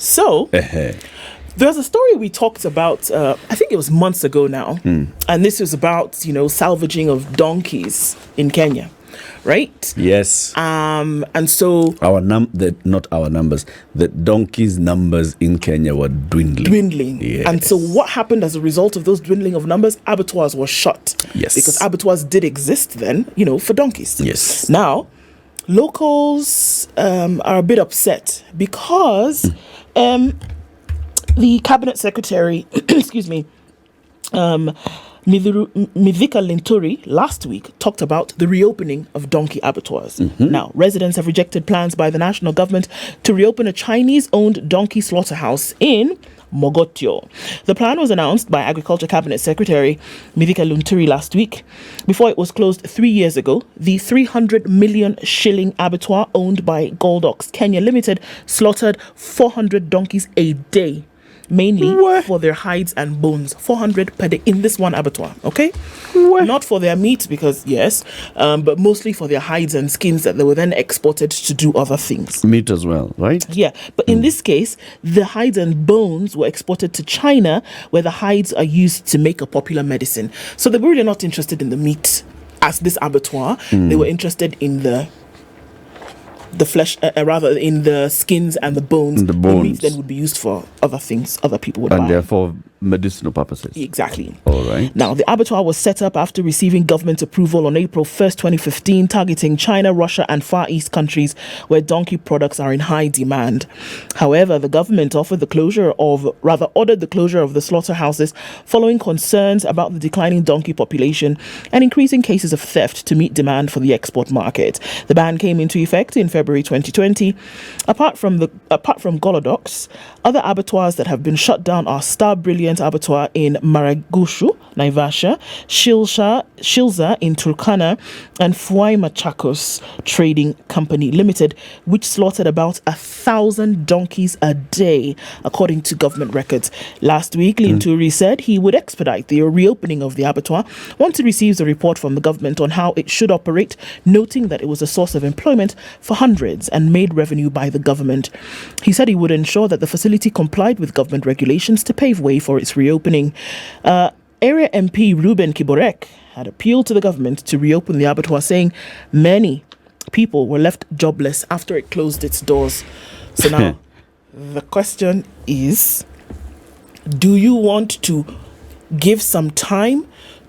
So, there's a story we talked about, I think it was months ago now, and this was about, salvaging of donkeys in Kenya, right? Yes. And so... not our numbers, the donkeys' numbers in Kenya were dwindling. Yes. And so what happened as a result of those dwindling of numbers? Abattoirs were shut. Yes. Because abattoirs did exist then, for donkeys. Yes. Now, locals are a bit upset because the cabinet secretary, excuse me, Mithika Linturi last week talked about the reopening of donkey abattoirs. Now, residents have rejected plans by the national government to reopen a Chinese-owned donkey slaughterhouse in Mogotio. The plan was announced by Agriculture Cabinet Secretary Mithika Linturi last week. Before it was closed 3 years ago, the 300 million shilling abattoir owned by Goldox Kenya Limited slaughtered 400 donkeys a day, mainly for their hides and bones. 400 per day in this one abattoir, okay? Not for their meat, because yes, but mostly for their hides and skins that they were then exported to do other things. Meat as well, right? Yeah, but in this case, the hides and bones were exported to China, where the hides are used to make a popular medicine. So they were really not interested in the meat as this abattoir. They were interested in the flesh, rather in the skins and the bones. The meat then would be used for other things other people would buy. And therefore medicinal purposes. Exactly. All right. Now, the abattoir was set up after receiving government approval on April 1st, 2015, targeting China, Russia and Far East countries where donkey products are in high demand. However, the government ordered the closure of the slaughterhouses following concerns about the declining donkey population and increasing cases of theft to meet demand for the export market. The ban came into effect in February 2020. Apart from Golodox, other abattoirs that have been shut down are Star Brilliant Abattoir in Maragushu, Naivasha, Shilza in Turkana, and Fuai Machakos Trading Company Limited, which slaughtered about 1,000 donkeys a day, according to government records. Last week, Linturi said he would expedite the reopening of the abattoir once he receives a report from the government on how it should operate, noting that it was a source of employment for hundreds and made revenue by the government. He said he would ensure that the facility complied with government regulations to pave way for its reopening. Area MP Ruben Kiborek had appealed to the government to reopen the abattoir, saying many people were left jobless after it closed its doors. So now, the question is, do you want to give some time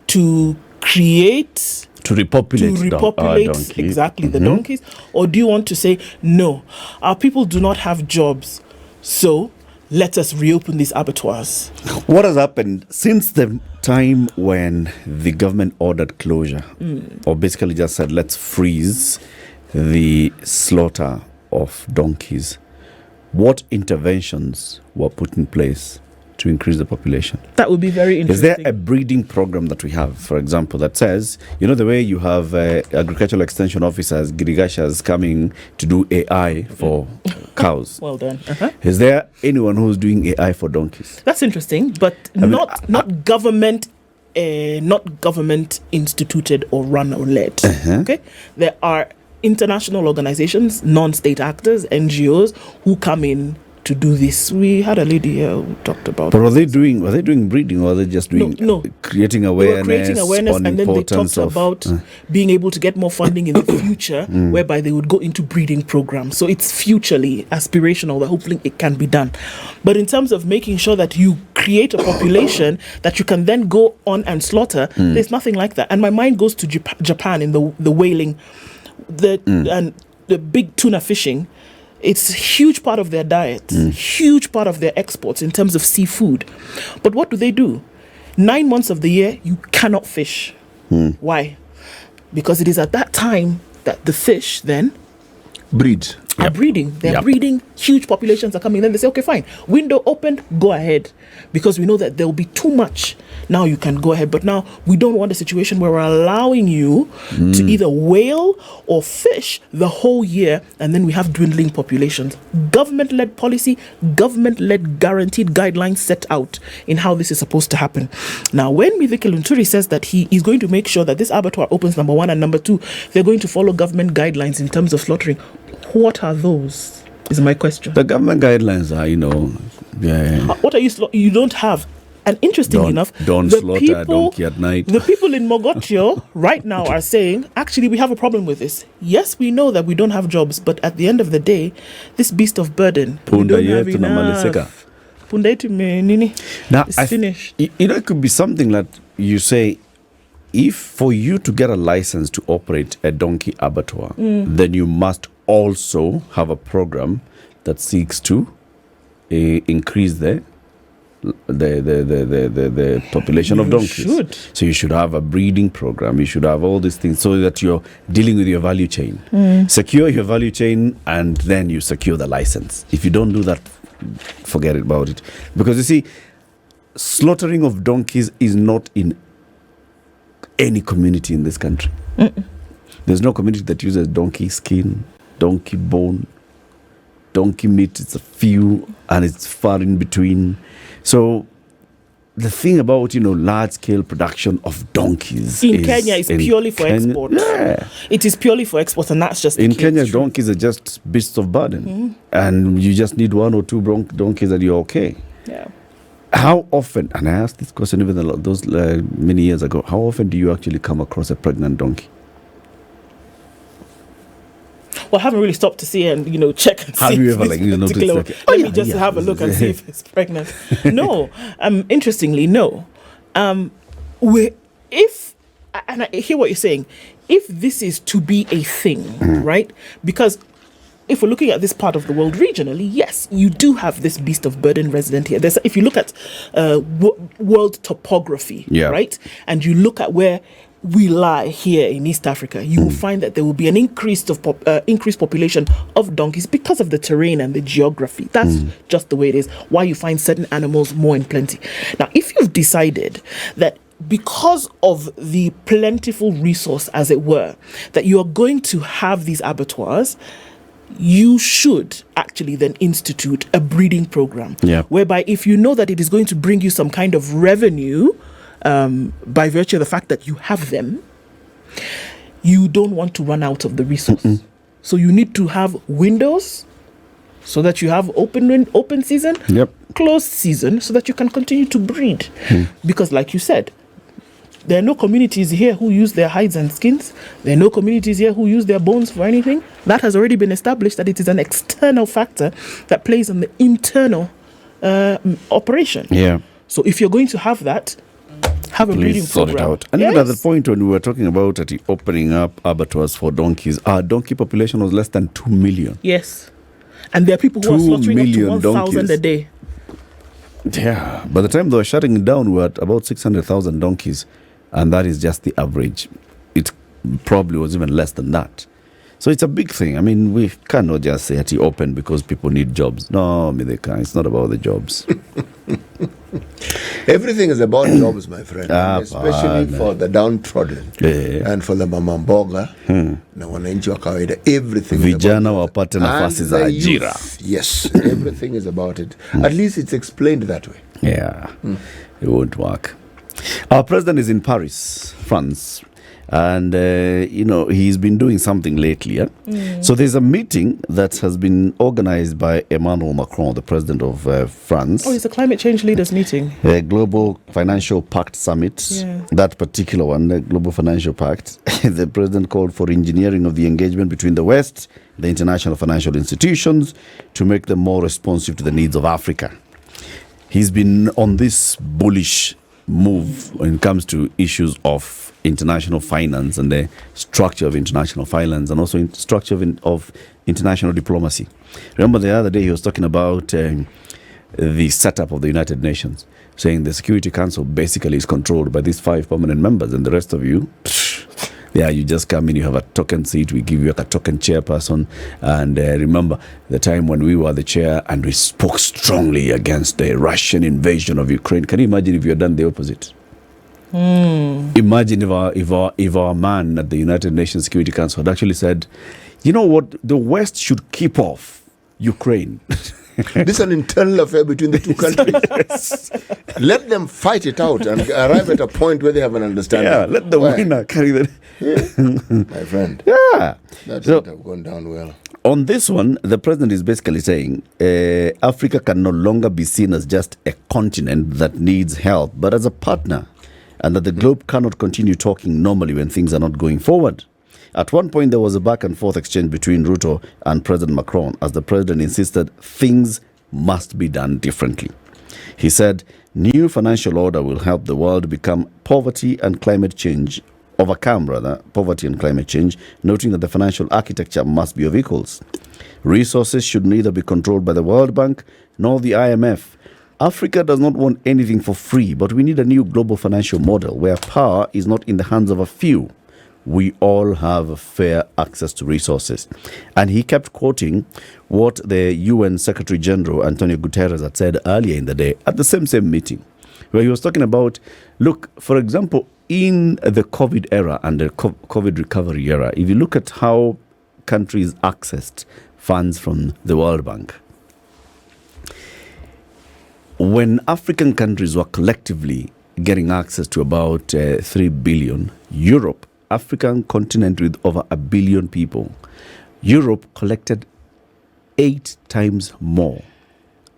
to create... To repopulate the donkeys, or do you want to say, no, our people do not have jobs, so let us reopen these abattoirs? What has happened since the time when the government ordered closure, or basically just said, let's freeze the slaughter of donkeys? What interventions were put in place to increase the population? That would be very interesting. Is there a breeding program that we have, for example, that says, the way you have agricultural extension officers, Girigashas, coming to do AI for cows? Well done. Is there anyone who's doing AI for donkeys? That's interesting, but not government instituted or run or led. Okay, there are international organizations, non-state actors, NGOs who come in to do this. We had a lady here who talked about. But were they doing breeding, or were they just doing creating awareness? And then they talked about being able to get more funding in the future, whereby they would go into breeding programs. So it's futurely aspirational that hopefully it can be done. But in terms of making sure that you create a population that you can then go on and slaughter, there's nothing like that. And my mind goes to Japan in the whaling, and the big tuna fishing. It's a huge part of their diet, huge part of their exports in terms of seafood. But what do? 9 months of the year, you cannot fish. Why? Because it is at that time that the fish then are breeding. They're breeding. Huge populations are coming. Then they say, okay, fine. Window opened, go ahead. Because we know that there will be too much. Now you can go ahead. But now we don't want a situation where we're allowing you to either whale or fish the whole year. And then we have dwindling populations. Government-led policy, government-led guaranteed guidelines set out in how this is supposed to happen. Now, when Mithika Linturi says that he is going to make sure that this abattoir opens, number one, and number two, they're going to follow government guidelines in terms of slaughtering. What are those? is my question. The government guidelines are, What are you don't have? And interestingly enough, don't the slaughter a donkey at night. The people in Mogotio right now are saying, actually, we have a problem with this. Yes, we know that we don't have jobs, but at the end of the day, this beast of burden, we don't have enough. Now, it's finished. It could be something that you say, if for you to get a license to operate a donkey abattoir, then you must also have a program that seeks to increase the population of donkeys. So you should have a breeding program. You should have all these things so that you're dealing with your value chain. Secure your value chain, and then you secure the license. If you don't do that, forget about it. Because you see, slaughtering of donkeys is not in any community in this country. There's no community that uses donkey skin, donkey bone, donkey meat. It's a few, and it's far in between. So the thing about, large-scale production of donkeys in Kenya is purely for export. Yeah. It is purely for export, and that's just in Kenya, donkeys are just beasts of burden. And you just need one or two donkeys and you're okay. Yeah. How often, and I asked this question even those many years ago, how often do you actually come across a pregnant donkey? Well, I haven't really stopped to see and check and see. Have you ever noticed? Let me just have a look and see if it's pregnant. No, interestingly, no. And I hear what you're saying. If this is to be a thing, right? Because if we're looking at this part of the world regionally, yes, you do have this beast of burden resident here. If you look at world topography, right, and you look at where we lie here in East Africa, you will find that there will be an increased population of donkeys because of the terrain and the geography. That's just the way it is. Why you find certain animals more in plenty. Now, if you've decided that because of the plentiful resource, as it were, that you are going to have these abattoirs, you should actually then institute a breeding program, whereby if you know that it is going to bring you some kind of revenue, by virtue of the fact that you have them, you don't want to run out of the resource. So you need to have windows so that you have open season, closed season, so that you can continue to breed. Because like you said, there are no communities here who use their hides and skins. There are no communities here who use their bones for anything. That has already been established, that it is an external factor that plays on the internal operation. So if you're going to have that, have a breeding program. Sort it out. And even at the point when we were talking about opening up abattoirs for donkeys, our donkey population was less than 2 million. Yes. And there are people who are slaughtering up to 1,000 a day. Yeah. By the time they were shutting it down, we were at about 600,000 donkeys. And that is just the average. It probably was even less than that. So it's a big thing. I mean, we cannot just say it open because people need jobs. No, they can't. It's not about the jobs. Everything is about jobs, my friend. Especially for the downtrodden and for the mama mboga na wananchi wa kawaida. Everything vijana wapate nafasi za ajira. Yes, everything is about it. At least it's explained that way. Yeah, it won't work. Our president is in Paris, France. And, he's been doing something lately. So there's a meeting that has been organized by Emmanuel Macron, the president of France. Oh, it's a climate change leaders meeting. A Global Financial Pact Summit. That particular one, the Global Financial Pact. The president called for engineering of the engagement between the West, the international financial institutions, to make them more responsive to the needs of Africa. He's been on this bullish move when it comes to issues of international finance and the structure of international finance, and also structure of international diplomacy. Remember the other day he was talking about the setup of the United Nations, saying the Security Council basically is controlled by these 5 permanent members, and the rest of you, you just come in, you have a token seat, we give you a token chairperson. And remember the time when we were the chair and we spoke strongly against the Russian invasion of Ukraine. Can you imagine if you had done the opposite? Imagine if our man at the United Nations Security Council had actually said, you know what, the West should keep off Ukraine. This is an internal affair between the two countries. Let them fight it out and arrive at a point where they have an understanding. Yeah, let the winner carry the... My friend. Yeah. That would have gone down well. On this one, the president is basically saying Africa can no longer be seen as just a continent that needs help, but as a partner, and that the globe cannot continue talking normally when things are not going forward. At one point, there was a back and forth exchange between Ruto and President Macron as the president insisted things must be done differently. He said, new financial order will help the world become overcome poverty and climate change, noting that the financial architecture must be of equals. Resources should neither be controlled by the World Bank nor the IMF. Africa does not want anything for free, but we need a new global financial model where power is not in the hands of a few. We all have fair access to resources. And he kept quoting what the UN Secretary General Antonio Guterres had said earlier in the day at the same meeting, where he was talking about, look, for example, in the COVID era and the COVID recovery era, if you look at how countries accessed funds from the World Bank, when African countries were collectively getting access to about 3 billion, Europe, African continent with over 1 billion people, Europe collected 8 times more,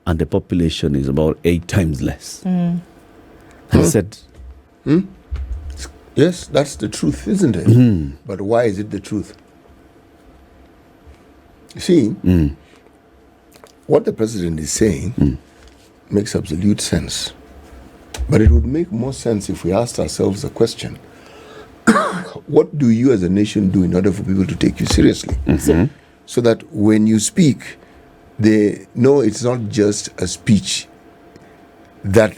and the population is about 8 times less. I said, yes, that's the truth, isn't it? But why is it the truth? You see, what the president is saying makes absolute sense. But it would make more sense if we asked ourselves the question, what do you as a nation do in order for people to take you seriously? So that when you speak, they know it's not just a speech, that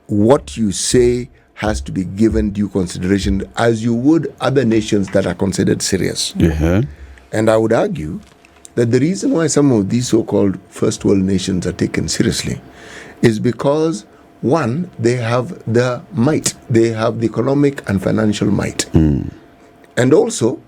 what you say has to be given due consideration as you would other nations that are considered serious. And I would argue that the reason why some of these so-called first world nations are taken seriously is because, one, they have the might, they have the economic and financial might. And also,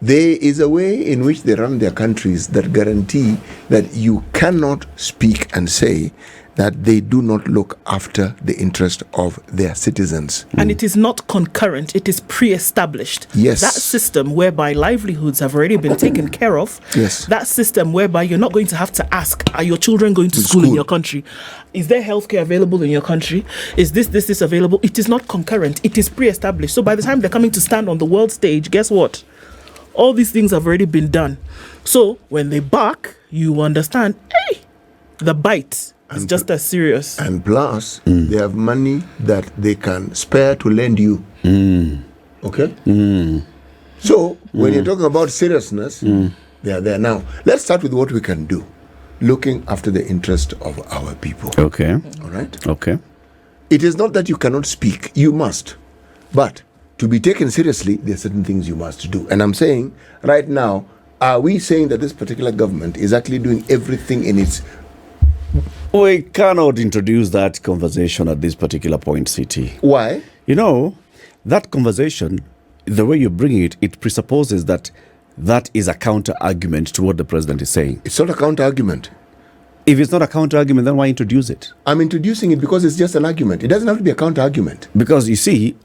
there is a way in which they run their countries that guarantee that you cannot speak and say that they do not look after the interest of their citizens. And it is not concurrent, it is pre-established. Yes. That system whereby livelihoods have already been taken care of. Yes. That system whereby you're not going to have to ask, are your children going to school in your country? Is there healthcare available in your country? Is this available? It is not concurrent, it is pre-established. So by the time they're coming to stand on the world stage, guess what? All these things have already been done. So when they bark, you understand, hey, the bite is just as serious. And plus, they have money that they can spare to lend you. Okay? So, when you're talking about seriousness, they are there. Now, let's start with what we can do. Looking after the interest of our people. Okay. All right? Okay. It is not that you cannot speak. You must. But to be taken seriously, there are certain things you must do. And I'm saying, right now, are we saying that this particular government is actually doing everything in its... We cannot introduce that conversation at this particular point, CT. Why? You know, that conversation, the way you're bringing it, it presupposes that that is a counter-argument to what the president is saying. It's not a counter-argument. If it's not a counter-argument, then why introduce it? I'm introducing it because it's just an argument. It doesn't have to be a counter-argument. Because you see,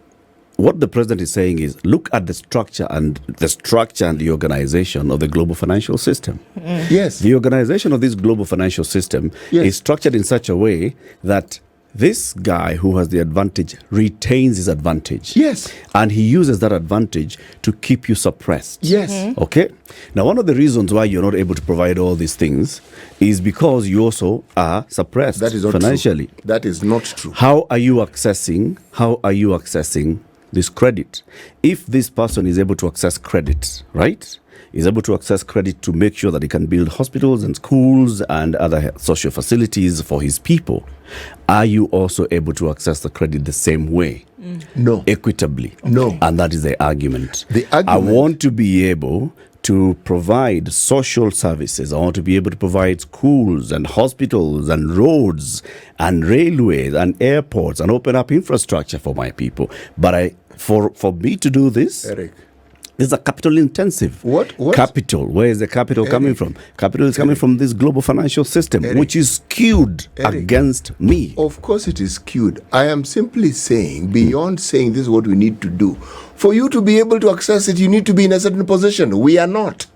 what the president is saying is, look at the structure and the organization of the global financial system. Yes. The organization of this global financial system is structured in such a way that this guy who has the advantage retains his advantage. Yes. And he uses that advantage to keep you suppressed. Yes. Okay? Now, one of the reasons why you're not able to provide all these things is because you also are suppressed financially. True. That is not true. How are you accessing this credit? If this person is able to access credit, right? Is able to access credit to make sure that he can build hospitals and schools and other social facilities for his people. Are you also able to access the credit the same way? No. Equitably? No. And that is the argument. The argument. I want to be able to provide social services. I want to be able to provide schools and hospitals and roads and railways and airports and open up infrastructure for my people. But for me to do this, Eric, this is a capital intensive. What? Capital. Where is the capital coming from? Capital is coming from this global financial system, which is skewed against me. Of course it is skewed. I am simply saying, beyond saying this is what we need to do, for you to be able to access it, you need to be in a certain position. We are not.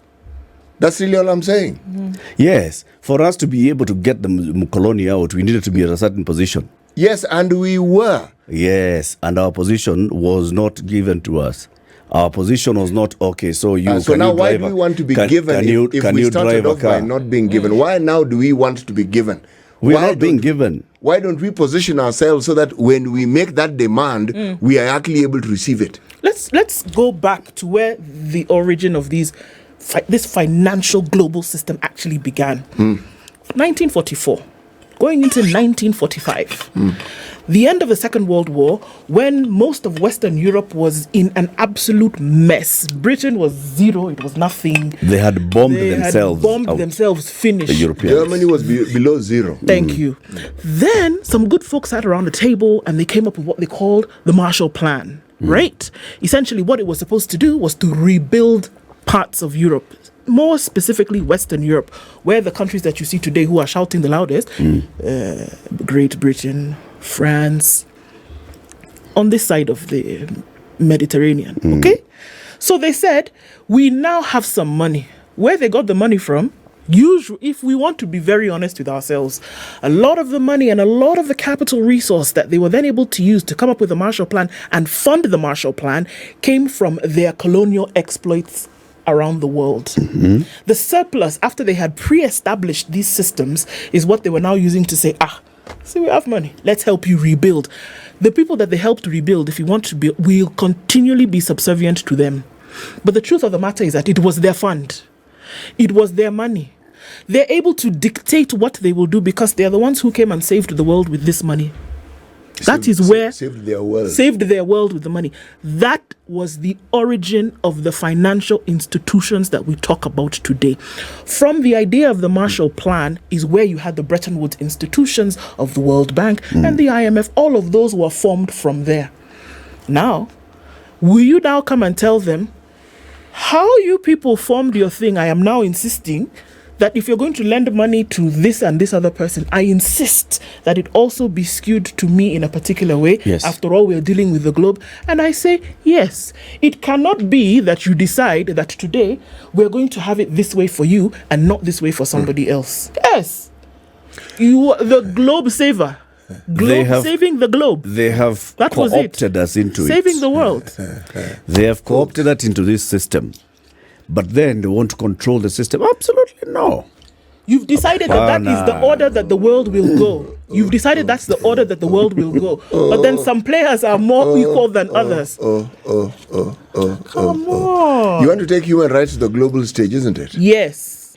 That's really all I'm saying. Yes, for us to be able to get the Mkoloni out, we needed to be at a certain position. Yes, and we were. Yes, and our position was not given to us. Our position was not, okay, so you So can now you why drive do a- we want to be can- given can you, if can we you started drive a off by car? not being given? Why now do we want to be given? We're Why not being don't- given. Why don't we position ourselves so that when we make that demand, we are actually able to receive it? Let's go back to where the origin of this financial global system actually began. 1944, going into 1945. The end of the Second World War, when most of Western Europe was in an absolute mess. Britain was zero, it was nothing. They had bombed They themselves. had bombed out, themselves, finished. the Europeans. Germany was below zero. Thank you. Then some good folks sat around the table and they came up with what they called the Marshall Plan, right? Essentially, what it was supposed to do was to rebuild parts of Europe, more specifically Western Europe, where the countries that you see today who are shouting the loudest, Great Britain, France, on this side of the Mediterranean, okay? So they said, we now have some money. Where they got the money from, usually, if we want to be very honest with ourselves, a lot of the money and a lot of the capital resource that they were then able to use to come up with the Marshall Plan and fund the Marshall Plan came from their colonial exploits around the world. The surplus, after they had pre-established these systems, is what they were now using to say, see, we have money, let's help you rebuild. The people that they helped rebuild, if you want to be, will continually be subservient to them. But the truth of the matter is that it was their fund. It was their money. They're able to dictate what they will do because they're the ones who came and saved the world with this money. That is where Saved their world. saved their world with the money. That was the origin of the financial institutions that we talk about today. From the idea of the Marshall Plan is where you had the Bretton Woods institutions of the World Bank and the IMF. All of those were formed from there. Now, will you now come and tell them how you people formed your thing? I am now insisting that if you're going to lend money to this and this other person, I insist that it also be skewed to me in a particular way. Yes. After all, we're dealing with the globe. And I say, yes, it cannot be that you decide that today we're going to have it this way for you and not this way for somebody else. Yes. You are the globe saver. Saving the globe. They have That was it. co-opted us into Saving it. the world. They have co-opted us into this system. But then they want to control the system. Absolutely no. You've decided that is the order that the world will go. You've decided that's the order that the world will go. But then some players are more equal than others. Come on. You want to take human rights to the global stage, isn't it? Yes.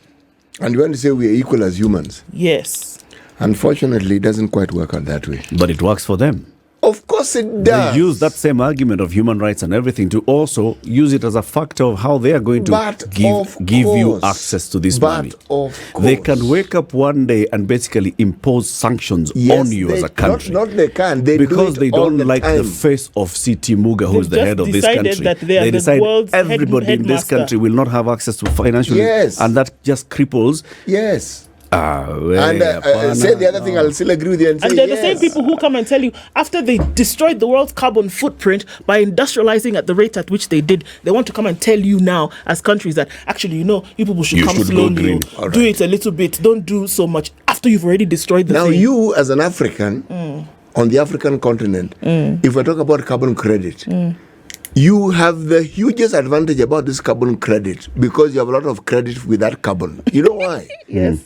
And you want to say we are equal as humans. Yes. Unfortunately, it doesn't quite work out that way. But it works for them. Of course it does. They use that same argument of human rights and everything to also use it as a factor of how they are going to But give of you course. access to this But money. of They course. can wake up one day and basically impose sanctions Yes, on you as a country. Not they can. They because do it they all don't the like the time. face of C.T. Muga, who's They've the head just of this decided country. that they are the decide world's everybody in this headmaster. country will not have access to financial, Yes. and that just cripples. Yes. And And say the other thing, I'll still agree with you and say And they're the yes. same people who come and tell you after they destroyed the world's carbon footprint by industrializing at the rate at which they did, they want to come and tell you now as countries that actually, you people should You come should go slowly. green. Oh, All do right. it a little bit. Don't do so much after you've already destroyed the Now, thing. you as an African on the African continent, if we talk about carbon credit, you have the hugest advantage about this carbon credit because you have a lot of credit with that carbon. You know why? Yes.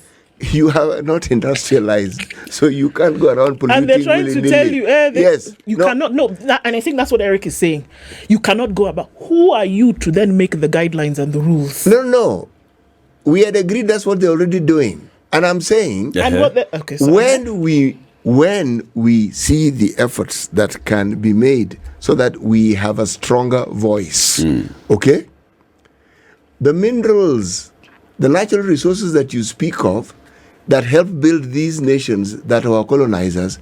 You are not industrialized, so you can't go around polluting. And they're trying to willy-nilly. tell you, yes, you cannot. No, and I think that's what Eric is saying. You cannot go about. Who are you to then make the guidelines and the rules? No. We had agreed that's what they're already doing, and I'm saying And what? Okay. So when we see the efforts that can be made so that we have a stronger voice, okay? The minerals, the natural resources that you speak of that help build these nations that were colonizers,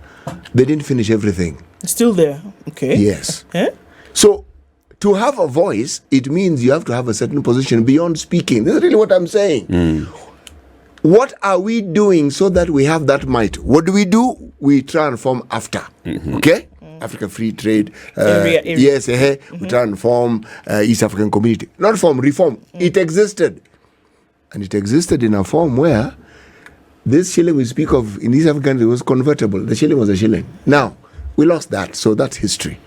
they didn't finish everything. still there. Okay. Yes. Eh? So to have a voice, it means you have to have a certain position beyond speaking. This is really what I'm saying. What are we doing so that we have that might? What do? We transform after. Okay? Africa Free Trade. Area. Yes, we transform East African Community. Not form, reform. It existed. And it existed in a form where this shilling we speak of in East African countries was convertible. The shilling was a shilling. Now, we lost that, so that's history.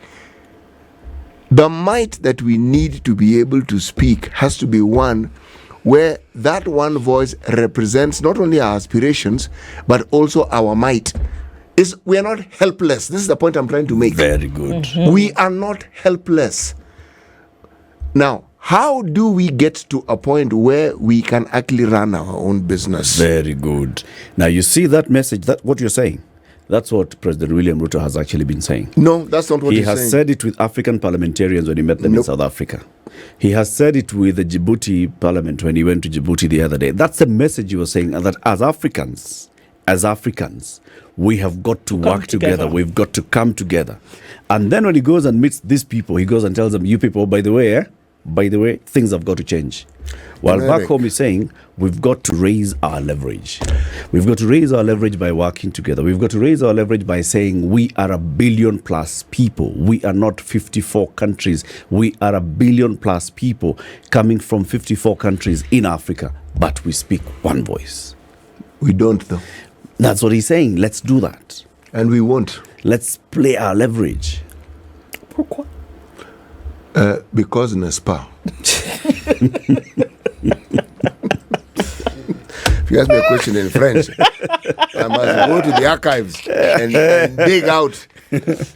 The might that we need to be able to speak has to be one where that one voice represents not only our aspirations, but also our might. We are not helpless. This is the point I'm trying to make. Very good. Mm-hmm. We are not helpless. Now, how do we get to a point where we can actually run our own business? Very good. Now, you see that message, that what you're saying, that's what President William Ruto has actually been saying. No, that's not what he he's has saying. said it with African parliamentarians when he met them in South Africa. He has said it with the Djibouti parliament when he went to Djibouti the other day. That's the message he was saying, that as Africans, we have got to work together. We've got to come together. And then when he goes and meets these people, he goes and tells them, you people, by the way, things have got to change. While back home he's saying, we've got to raise our leverage. We've got to raise our leverage by working together. We've got to raise our leverage by saying we are 1 billion plus people. We are not 54 countries. We are 1 billion plus people coming from 54 countries in Africa. But we speak one voice. We don't, though. That's what he's saying. Let's do that. And we won't. Let's play our leverage. Pourquoi? Because n'est-ce pas? If you ask me a question in French, I must go to the archives and dig out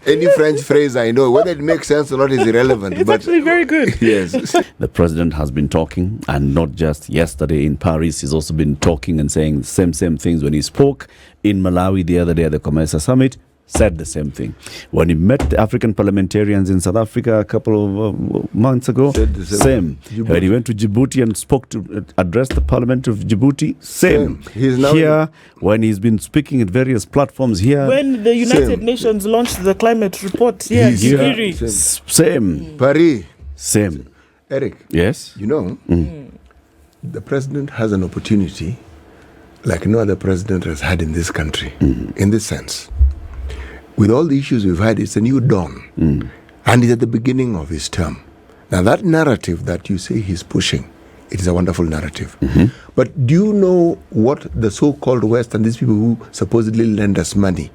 any French phrase I know. Whether it makes sense or not is irrelevant. It's actually very good. Yes. The president has been talking, and not just yesterday in Paris. He's also been talking and saying the same things when he spoke in Malawi the other day at the Comesa Summit. Said the same thing. When he met the African parliamentarians in South Africa a couple of months ago, same. When he went to Djibouti and spoke to address the parliament of Djibouti, same. He's now here, when he's been speaking at various platforms here. When the United Nations launched the climate report, here, same. Paris. Same. Eric. Yes? You know, the president has an opportunity like no other president has had in this country, in this sense. With all the issues we've had, it's a new dawn. And he's at the beginning of his term. Now, that narrative that you say he's pushing, it is a wonderful narrative. But do you know what the so-called West and these people who supposedly lend us money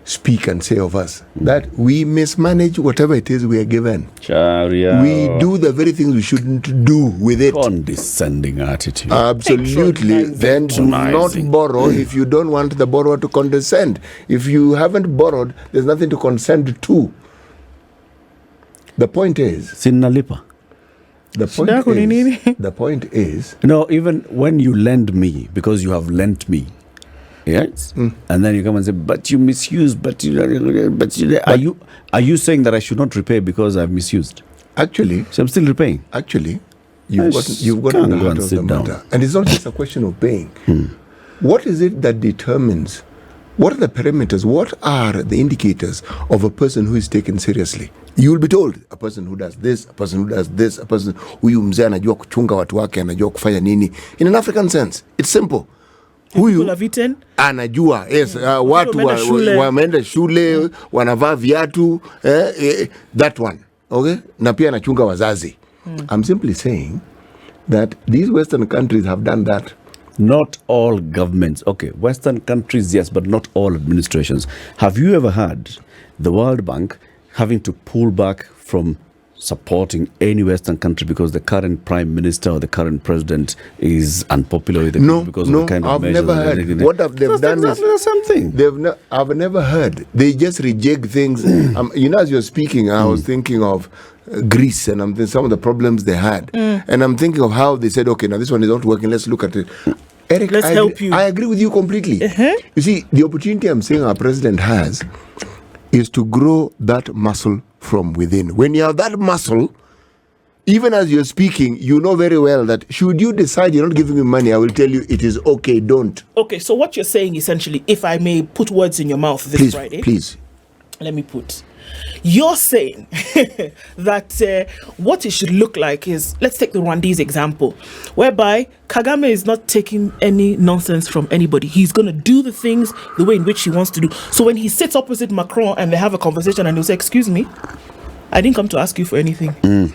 speak and say of us? That we mismanage whatever it is we are given. We do the very things we shouldn't do with it. Condescending attitude. Absolutely. Then do not borrow if you don't want the borrower to condescend. If you haven't borrowed, there's nothing to consent to. The point is... Sinalipa. The point is... No, even when you lend me, because you have lent me, yes, and then you come and say, but you misused, are you saying that I should not repay because I've misused? Actually, so I'm still repaying. Actually, you've gotten the heart of the matter, and it's not just a question of paying. What is it that determines? What are the parameters? What are the indicators of a person who is taken seriously? You will be told a person who does this, a person who does this, a person huyu mzee anajua kuchunga watu wake, anajua kufanya nini. In an African sense, it's simple. Huyu anajua, yes, watu wameenda shule, wanavaa viatu, that one, okay? Na pia anachunga wazazi. I'm simply saying that these Western countries have done that. Not all governments. Okay, Western countries, yes, but not all administrations. Have you ever heard the World Bank having to pull back from supporting any Western country because the current prime minister or the current president is unpopular with the people because of the kind of I've measures? Never heard. What they've done is something. I've never heard. They just reject things. You know, as you're speaking, I was thinking of Greece and I'm thinking some of the problems they had, and I'm thinking of how they said, okay, now this one is not working. Let's look at it. Eric, let's help you. I agree with you completely. You see, the opportunity I'm saying our president has is to grow that muscle from within. When you have that muscle, even as you're speaking, you know very well that should you decide you're not giving me money, I will tell you it is okay, don't. Okay, so what you're saying essentially, if I may put words in your mouth this Friday. Please. Let me put. You're saying that what it should look like is, let's take the Rwandese example, whereby Kagame is not taking any nonsense from anybody. He's going to do the things the way in which he wants to do. So when he sits opposite Macron and they have a conversation and he'll say, excuse me, I didn't come to ask you for anything.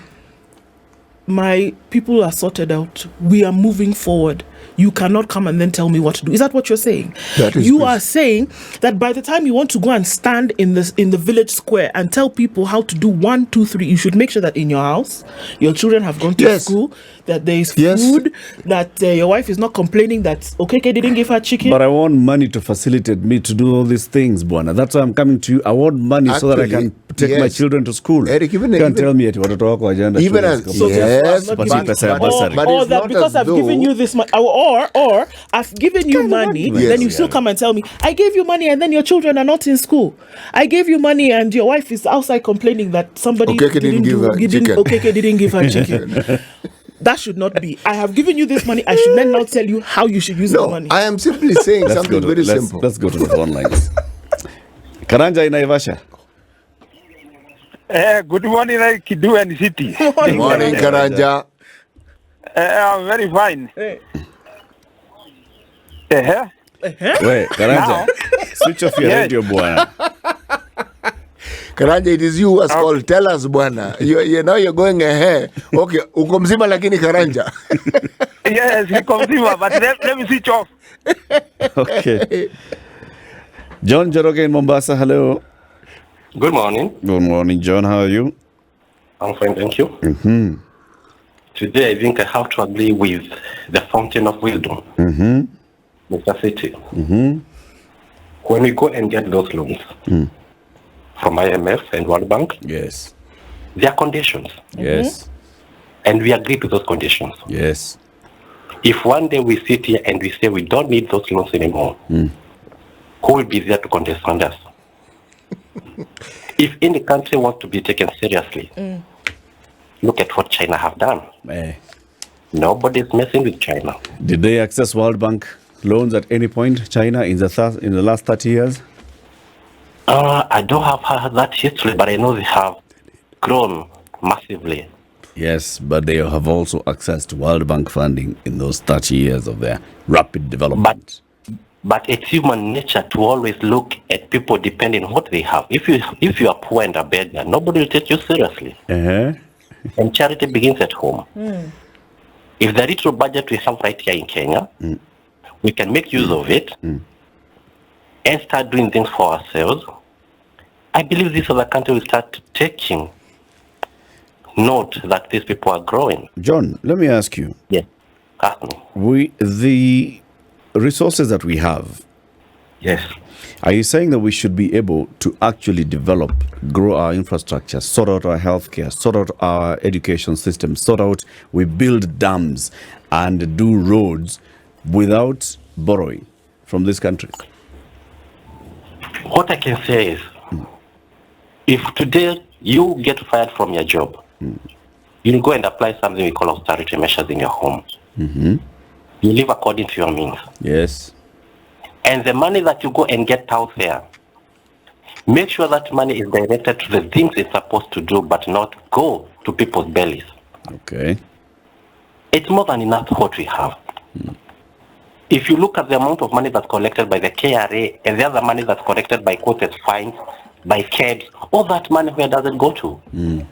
my people are sorted out, we are moving forward, you cannot come and then tell me what to do. Is that what you're saying? That is you good. are saying that by the time you want to go and stand in the village square and tell people how to do 1, 2, 3, you should make sure that in your house your children have gone to Yes. school, that there is Yes. food, that your wife is not complaining that Okeke didn't give her chicken. But I want money to facilitate me to do all these things, Bwana. That's why I'm coming to you. I want money so that I can take my yes. children to school. Eric, even- you can't even- tell me at what talk agenda. Even as So yes, therefore, I'm but, not giving- but or it's that not because as I've given though- you this money, or I've given you money, argument. then you Yes. still come and tell me I gave you money and then your children are not in school. I gave you money and your wife is outside complaining that somebody Okeke didn't give her chicken. Okeke didn't give her chicken. That should not be. I have given you this money. I should then now tell you how you should use the No, money. I am simply saying Let's something very simple. Let's go to the phone lines. Karanja in Naivasha. Good morning, Kidu and City. Good morning, Karanja. I'm very fine. Hey. Wait, Karanja. Switch off your Yes. radio, Bwana. Karanja, it is you who has called. Tell us, bwana. Now you're going ahead. Okay, uko mzima lakini Karanja. Yes, he consumer, but let me switch off. Okay. John Joroge in Mombasa, hello. Good morning. Good morning, John. How are you? I'm fine, thank you. Today, I think I have to agree with the fountain of wisdom, Mr. City. When we go and get those loans from IMF and World Bank, Yes. there are conditions, Yes. and we agree to those conditions. Yes. If one day we sit here and we say we don't need those loans anymore, who will be there to contest us? If any country wants to be taken seriously, look at what China have done. Nobody is messing with China. Did they access World Bank loans at any point, China, in the last 30 years? I don't have heard that history, but I know they have grown massively. Yes, but they have also accessed World Bank funding in those 30 years of their rapid development. But it's human nature to always look at people depending on what they have. If you are poor and a beggar, nobody will take you seriously. And charity begins at home. If the little budget we have right here in Kenya, we can make use of it and start doing things for ourselves. I believe this other country will start taking note that these people are growing. John, let me ask you. Yes. Ask me. The resources that we have, Yes. are you saying that we should be able to actually develop, grow our infrastructure, sort out our healthcare, sort out our education system, we build dams and do roads without borrowing from this country? What I can say is, if today you get fired from your job, you'll go and apply something we call austerity measures in your home. You live according to your means. Yes. And the money that you go and get out there, make sure that money is directed to the things it's supposed to do, but not go to people's bellies. Okay. It's more than enough what we have. If you look at the amount of money that's collected by the KRA and the other money that's collected by courts as fines, by cabs, all that money, where does it go to?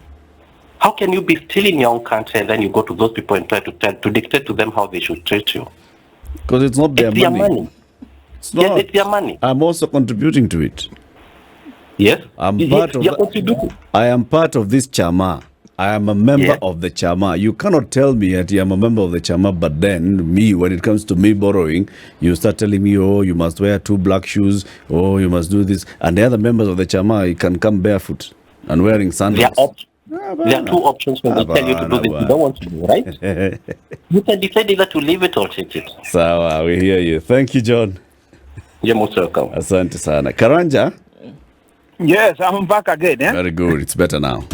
How can you be still in your own country and then you go to those people and try to dictate to them how they should treat you? Because it's not their It's their money. money. It's Yes, not. it's their money. I'm also contributing to it. Yes? I'm Yes, part of you're the- contributing. I am part of this chama. I am a member Yeah. of the chama. You cannot tell me that I'm a member of the chama, but then me, when it comes to me borrowing, you start telling me, oh, you must wear 2 black shoes, oh, you must do this. And the other members of the chama, you can come barefoot and wearing sandals. There are 2 options when they tell you to do this. You don't want to do, right? You can decide either to leave it or take it. Sawa, we hear you. Thank you, John. You're most welcome. Asante sana. Karanja? Yes, I'm back again. Very good. It's better now.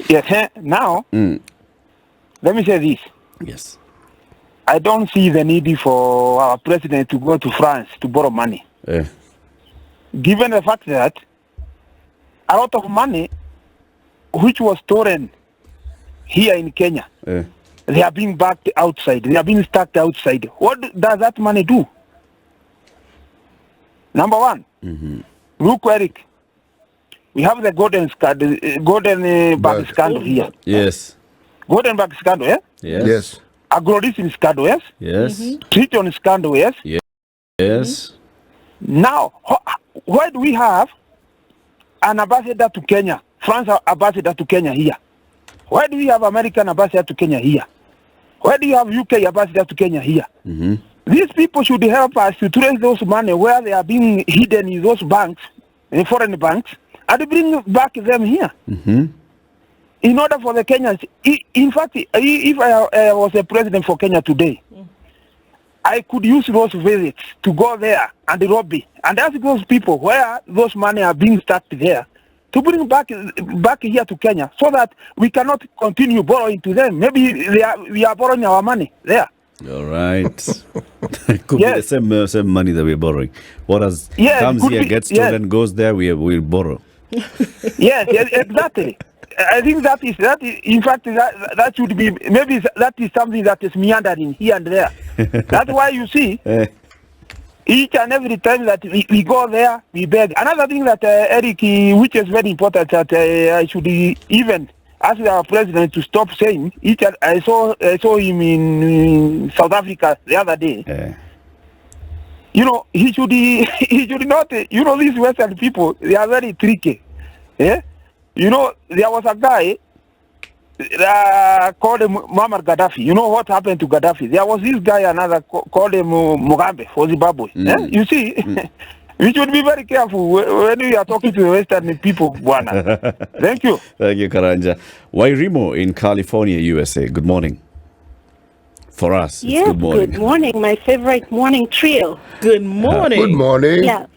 Yes, now, let me say this. Yes. I don't see the need for our president to go to France to borrow money. Given the fact that a lot of money which was stolen here in Kenya, they are being backed outside. They are being stacked outside. What does that money do? Number one, look, Eric, we have the golden bag scandal here. Yes. Goldenberg scandal, yes? Yes. Agrorism scandal, yes? Yes. Triton scandal, yes? Yes. Now, why do we have an ambassador to Kenya, France ambassador to Kenya here? Why do we have American ambassador to Kenya here? Why do you have UK ambassador to Kenya here? These people should help us to trace those money where they are being hidden in those banks, in foreign banks, and bring back them here. In order for the Kenyans, in fact, if I was a president for Kenya today, I could use those visits to go there and lobby and ask those people where those money are being stuck there to bring back here to Kenya so that we cannot continue borrowing to them. Maybe we are borrowing our money there. All right. It could be the same money that we're borrowing. What has comes here, gets stolen, goes there, we'll borrow. Yes, exactly. I think that is in fact that should be, maybe that is something that is meandering here and there. That's why you see each and every time that we go there, we beg. Another thing that Eric, which is very important, that I should even ask our president to stop saying. I saw him in South Africa the other day. You know, he should not. You know, these Western people, they are very tricky. Yeah. You know, there was a guy called him Muammar Gaddafi. You know what happened to Gaddafi? There was this guy, another called him Mugabe for Zimbabwe. You see, we should be very careful when we are talking to the Western people, Bwana. Thank you. Thank you, Karanja. Wairimo in California, USA. Good morning. For us, yes, good morning. Good morning, my favorite morning trio. Good morning. Good morning. Yeah.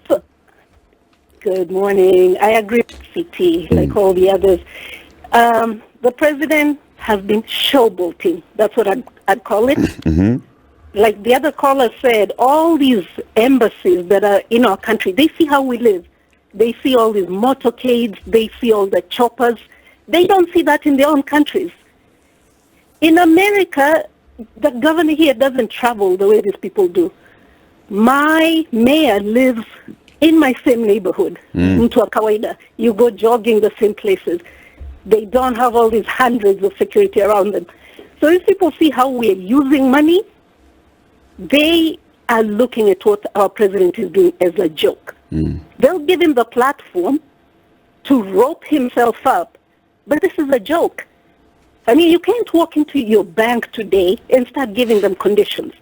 Good morning. I agree with CT, like all the others. The president has been showboating. That's what I'd call it. Like the other caller said, all these embassies that are in our country, they see how we live. They see all these motorcades. They see all the choppers. They don't see that in their own countries. In America, the governor here doesn't travel the way these people do. My mayor lives in my same neighborhood, into a kawaida. You go jogging the same places. They don't have all these hundreds of security around them. So if people see how we're using money, they are looking at what our president is doing as a joke. They'll give him the platform to rope himself up, but this is a joke. I mean, you can't walk into your bank today and start giving them conditions.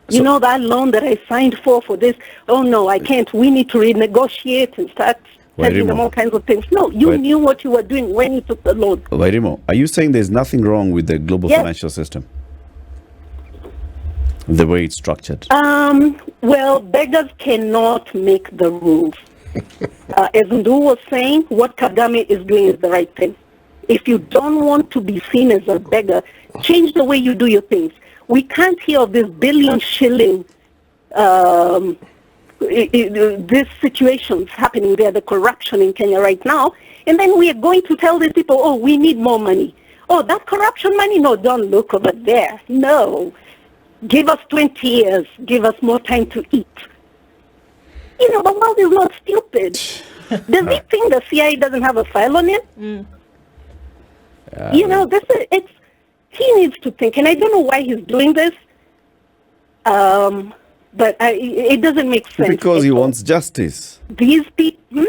You know that loan that I signed for this? Oh, no, I can't. We need to renegotiate and start telling them all kinds of things. No, you knew what you were doing when you took the loan. Wairimo, are you saying there's nothing wrong with the global financial system? The way it's structured? Well, beggars cannot make the rules. As Ndu was saying, what Kagame is doing is the right thing. If you don't want to be seen as a beggar, change the way you do your things. We can't hear of this billion shilling, these situations happening there, the corruption in Kenya right now, and then we are going to tell these people, oh, we need more money. Oh, that corruption money? No, don't look over there. No. Give us 20 years. Give us more time to eat. You know, the world is not stupid. Does he think the CIA doesn't have a file on him? You know, he needs to think, and I don't know why he's doing this, but it doesn't make sense. Because he wants justice. These people...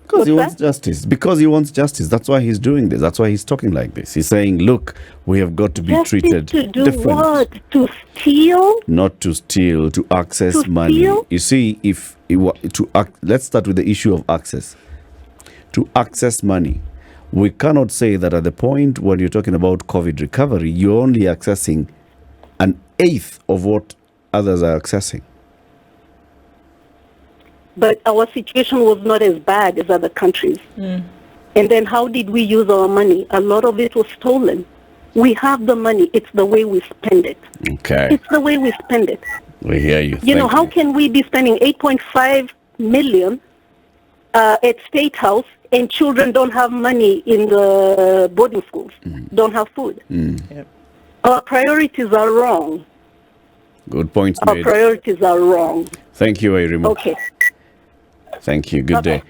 Because he wants justice. Because he wants justice. That's why he's doing this. That's why he's talking like this. He's saying, look, we have got to be treated to do different. What? To steal? Not to steal, to access money. Steal? You see, let's start with the issue of access. To access money, we cannot say that at the point when you're talking about COVID recovery, you're only accessing an eighth of what others are accessing. But our situation was not as bad as other countries. And then how did we use our money? A lot of it was stolen. We have the money. It's the way we spend it. Okay. It's the way we spend it. We hear you. You know, how can we be spending 8.5 million at State House and children don't have money in the boarding schools, don't have food? Yep. Our priorities are wrong. Good points Our made. priorities are wrong. Thank you, Wairimo. Okay. Thank you. Good day.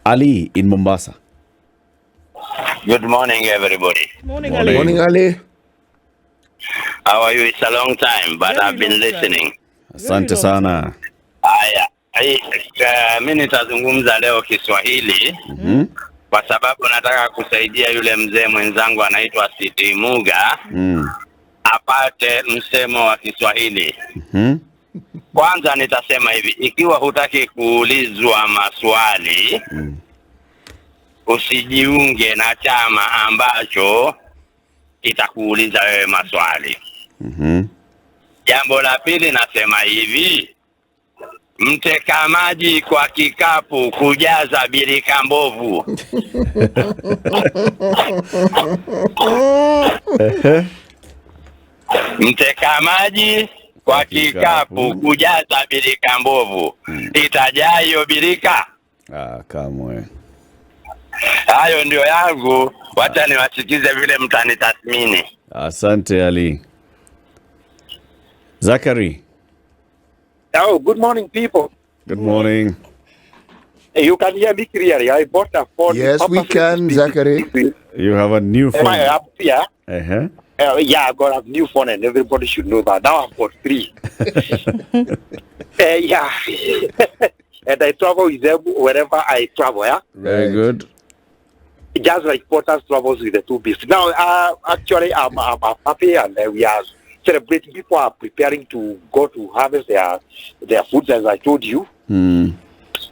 Ali in Mombasa. Good morning, everybody. Morning, Ali. Morning, Ali. How are you? It's a long time, but Very I've been long time. listening. Asante sana. Haya, mimi nitazungumza leo Kiswahili kwa sababu nataka kusaidia yule mzee mwenzangu anaitwa Siti Muga apate msemo wa Kiswahili. Kwanza nitasema hivi, ikiwa hutaki kuulizwa maswali, usijiunge na chama ambacho itakuuliza wewe maswali. Jambo la pili nasema hivi, mteka maji kwa kikapu kujaza birika mbovu. Mteka maji kwa kikapu kujaza birika mbovu. Itajaa hiyo birika? Kamwe. Hayo ndio yangu, wacha niwasikize vile mtanitathmini. Asante Ali. Zachary. Oh, good morning, people. Good morning. You can hear me clearly. I bought a phone. Yes, we can, Zachary. You have a new phone. Am I up here? Yeah, I got a new phone, and everybody should know that. Now I've got 3. Yeah. And I travel with them wherever I travel, yeah? Very good. Just like Porter's travels with the 2 beasts. Now, actually, I'm happy, and we are celebrating. People are preparing to go to harvest their foods, as I told you. And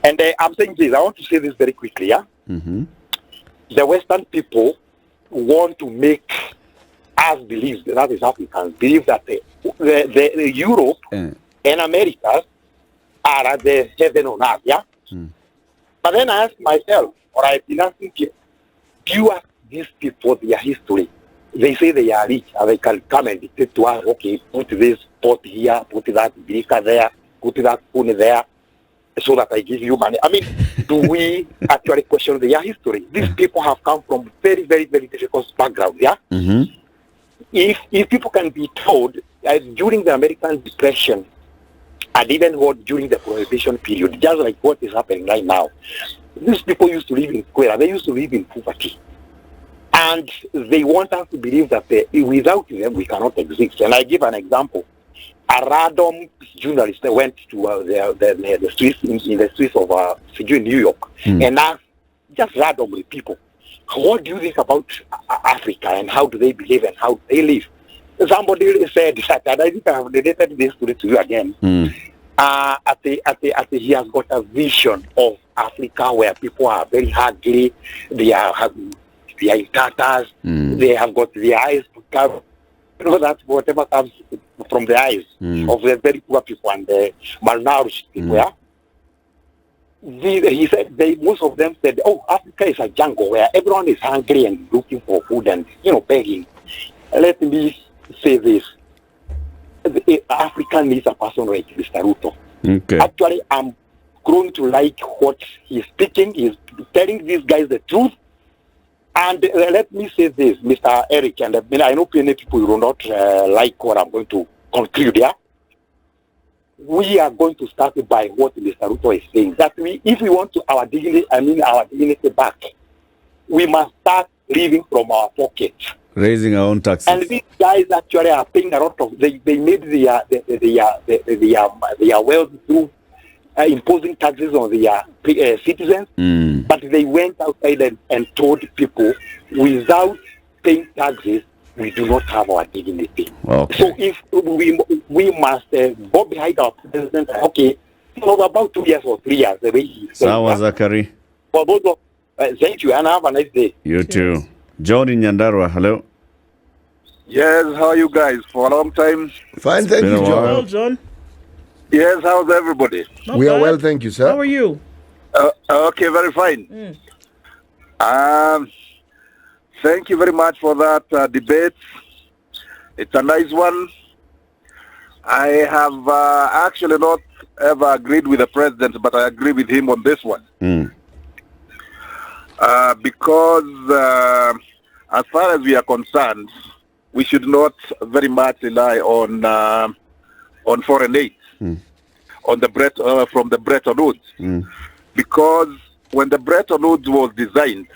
I'm saying this. I want to say this very quickly, yeah? The Western people want to make us believe, that is Africans, believe that the Europe and America are at the heaven on earth, yeah? But then I ask myself, or I've been asking, do you ask these people their history? They say they are rich, and they can come and dictate to us, okay, put this pot here, put that birika there, put that spoon there, so that I give you money. I mean, do we actually question their history? These people have come from very, very, very difficult backgrounds, yeah? If people can be told, during the American Depression, and even what during the Prohibition period, just like what is happening right now, these people used to live in square, they used to live in poverty. And they want us to believe that without them, we cannot exist. And I give an example. A random journalist went to the streets in the streets of New York and asked just randomly people, what do you think about Africa and how do they behave and how they live? Somebody said that, and I think I have related this story to you again. He has got a vision of Africa where people are very hungry, they are in tatters, they have got their eyes to cover. You know that whatever comes from the eyes of the very poor people and the malnourished people, yeah? He said most of them said, oh, Africa is a jungle where everyone is hungry and looking for food and, begging. Let me say this. Africa needs a person like Mr. Ruto. Okay. Actually, I'm grown to like what he's speaking. He's telling these guys the truth. And let me say this, Mr. Eric, and I know many people will not like what I'm going to conclude here. We are going to start by what Mr. Ruto is saying. That if we want to our dignity back, we must start living from our pocket. Raising our own taxes. And these guys actually are paying a lot of. They made their wealth through imposing taxes on their citizens, but they went outside and told people, without paying taxes, we do not have our dignity. Okay. So if we must go behind our president, okay, for about 2 years or 3 years, the way he said. Sawa, Zachary. For both of, thank you, and have a nice day. You too. John in Nyandarua, hello. Yes, how are you guys? For a long time. Fine, thank you, John. Well, John. Yes, how's everybody? We are well, thank you, sir. How are you? Okay, very fine. Thank you very much for that debate. It's a nice one. I have actually not ever agreed with the president, but I agree with him on this one. Because as far as we are concerned, we should not very much rely on foreign aid, on the from the Bretton Woods, because when the Bretton Woods was designed,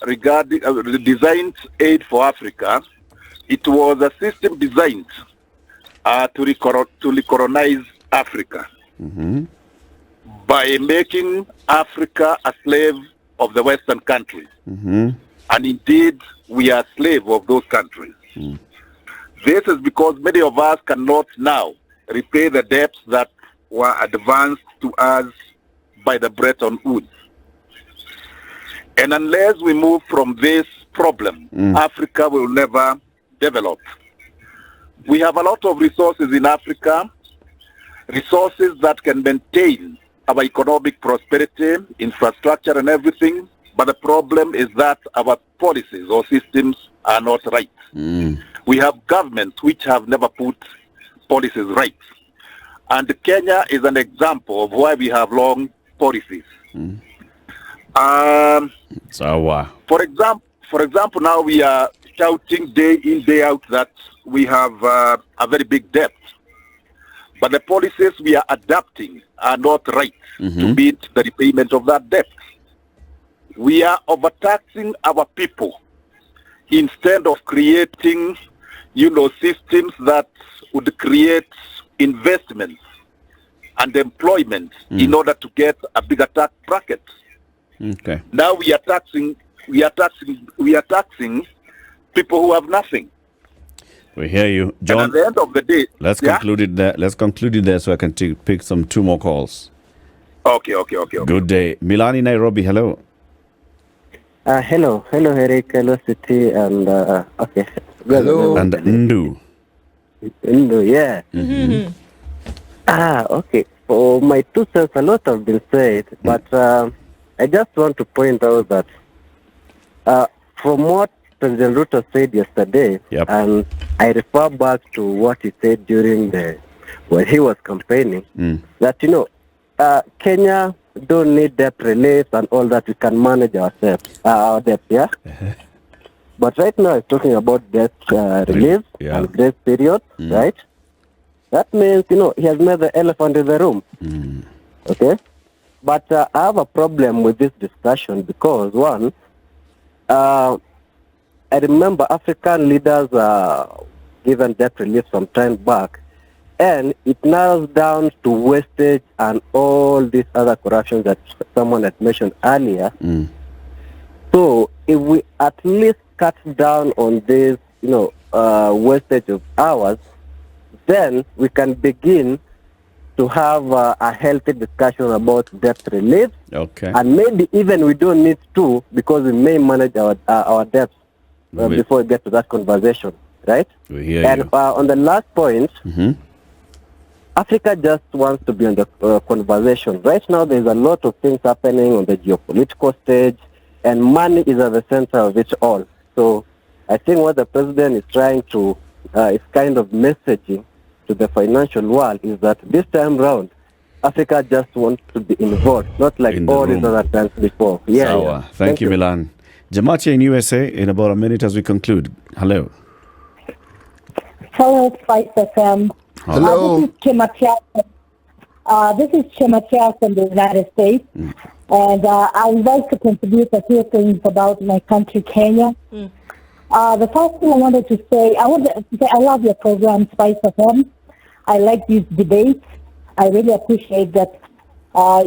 regarding the designed aid for Africa, it was a system designed to recolonize Africa by making Africa a slave of the Western countries. And indeed, we are slave of those countries. This is because many of us cannot now repay the debts that were advanced to us by the Bretton Woods. And unless we move from this problem, Africa will never develop. We have a lot of resources in Africa, resources that can maintain our economic prosperity, infrastructure and everything, but the problem is that our policies or systems are not right. We have governments which have never put policies right. And Kenya is an example of why we have long policies. For example, now we are shouting day in, day out that we have a very big debt. But the policies we are adapting are not right to meet the repayment of that debt. We are overtaxing our people instead of creating, systems that would create investments and employment in order to get a bigger tax bracket. Okay. Now we are taxing people who have nothing. We hear you, John. And at the end of the day, let's conclude it there. Let's conclude it there so I can pick two more calls. Okay. Good day, Milani, Nairobi. Hello. Hello, Eric. Hello, City, and okay. Hello. And Ndu. Ndu, yeah. Okay. For my 2 cents, a lot have been said, but I just want to point out that from what President Ruto said yesterday, and I refer back to what he said during when he was campaigning, that Kenya don't need debt relief and all that. We can manage ourselves, our debt, yeah. But right now, he's talking about debt relief and grace period, right? That means he has made the elephant in the room. Okay, but I have a problem with this discussion because one, I remember African leaders given debt relief some time back, and it narrows down to wastage and all these other corruptions that someone had mentioned earlier. So if we at least cut down on this, wastage of hours, then we can begin to have a healthy discussion about debt relief. Okay. And maybe even we don't need to, because we may manage our debts before we get to that conversation, right? We hear and you. On the last point, Africa just wants to be on the conversation. Right now, there's a lot of things happening on the geopolitical stage, and money is at the center of it all. So I think what the president is trying to, is kind of messaging to the financial world is that this time round, Africa just wants to be involved, not like all these other times before. Yeah. Thank you, Milan. Jamachi in USA, in about a minute as we conclude. Hello. Hello, Spice FM. Hello. This is Chematia from the United States. And I would like to contribute a few things about my country, Kenya. The first thing I wanted to say, I love your program, Spice FM. I like these debates. I really appreciate that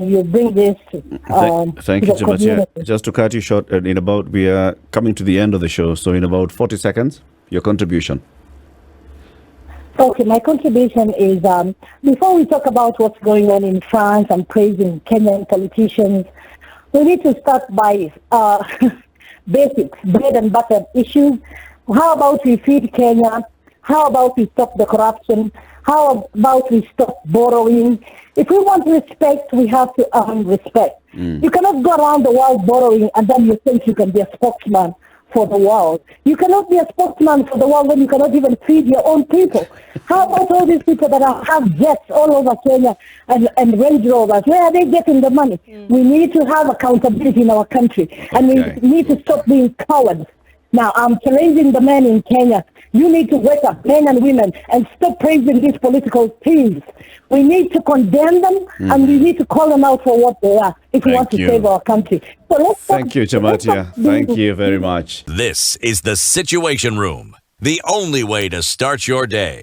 you bring this Thank you, Chematia. Just to cut you short, we are coming to the end of the show, so in about 40 seconds, your contribution. Okay, my contribution is, before we talk about what's going on in France and praising Kenyan politicians, we need to start by basics, bread and butter issues. How about we feed Kenya? How about we stop the corruption? How about we stop borrowing? If we want respect, we have to earn respect. You cannot go around the world borrowing and then you think you can be a spokesman for the world. You cannot be a spokesman for the world when you cannot even feed your own people. How about all these people that have jets all over Kenya and Range Rovers? Where are they getting the money? We need to have accountability in our country, and we need to stop being cowards. Now, I'm challenging the men in Kenya. You need to wake up, men and women, and stop praising these political thieves. We need to condemn them, and we need to call them out for what they are if we want to save our country. So let's Thank you, Chamatia. Thank you very much. This is the Situation Room, the only way to start your day.